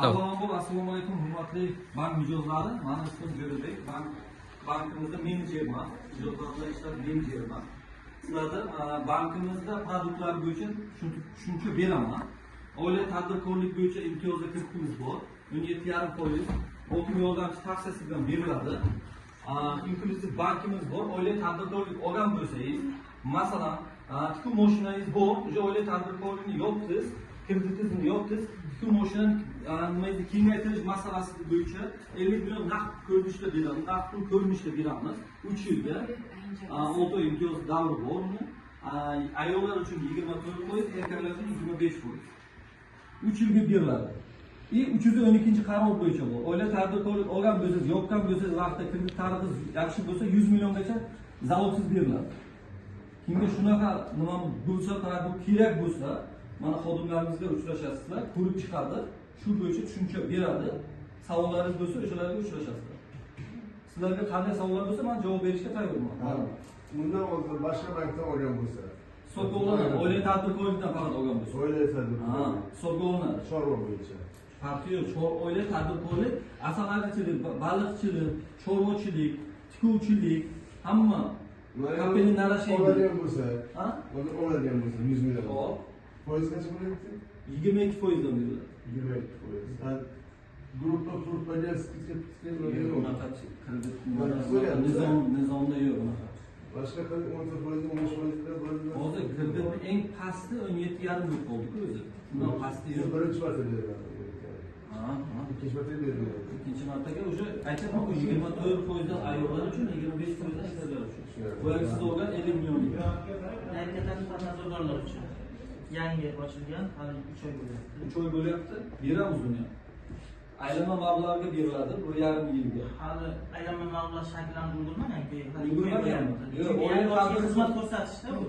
Avvalambor assalomu alaykum hurmatli bank mijozlari. Mani ismim Jo'rabek. Bankimizda menejerman. Mijozlar ishlar menejerman. Sizlarda bankimizda produktlar bo'yicha tushuncha beraman. Oila tadbirkorlik bo'yicha imtiyozli kreditimiz bor. 17,5%. Hokim yordamchi tavsiyasi bilan beriladi. Inklyuziv bankimiz bor. Oila tadbirkorlik olgan bo'lsangiz, masalan, tikuv mashinangiz bor, o'sha oila tadbirkorlikni yopdingiz, kreditingizni yopdingiz, tikuv mashinani kengaytirish masalasi bo'yicha 50 million naqd ko'rinishda beramiz. Naqd pul ko'rinishda beramiz 3 yilga. 6 oy imtiyoz davri bor uni. Ayollar uchun 24%, erkaklar uchun 25%. 3 yilga beriladi. 312-qaror bo'yicha bu. Oila tadbirkorlik olgan bo'lsangiz, yopgan bo'lsangiz, vaqtda kredit tarixingiz yaxshi bo'lsa 100 milliongacha zavodsiz beriladi. Kimga shunaqa nima bo'lsa, bu kerak bo'lsa, mana xodimlarimizga uchrashasizlar, ko'rib chiqadi, shu bo'yicha tushuncha beradi. Savollaringiz bo'lsa, o'shalarga uchrashasizlar. Sizlarga qanday savollar bo'lsa, men javob berishga tayyorman. Bundan oldin boshqa bankdan olgan bo'lsa, hisobga olinadi. Oila tadbirkorlikdan faqat olgan bo'lsa. oila tadbirkorlik. Hisobga olinadi. Chorva bo'yicha. Farqi yo'q. Oila tadbirkorlik, asalarichilik, baliqchilik, chorvachilik, tikuvchilik, hamma kapelin narashilik. Oladigan bo'lsa, oladigan bo'lsa 100 million. Hop. Foiz qancha bo'lyapti? 22% dan beriladi. 22%. Gruppa turpaga Unaqa kredit nizomda yo'q unaqa. boshqa 10%, 15% bo'ladi. Hozir kreditning eng pasti 17,5 bo'lib qoldi-ku o'zi. Bundan pasti yo'q. Birinchi marta beriladi. Ikkinchi marta beriladi. Ikkinchi martaga o'sha aytaman, 24% dan ayollar uchun, 25% dan ishchilar uchun. Boyagi siz olgan 50 million. Haqiqatan tadbirkorlar uchun yangi ochilgan hali 3 oy bo'lyapti. 3 oy bo'lyapti. Beramiz uni. Aylanma mablag'ga beriladi 1,5 yilga. Hali aylanma mablag' shakllanib ulgurmagan-ku. Ulgurmagan. Yo'q, xizmat ko'rsatishda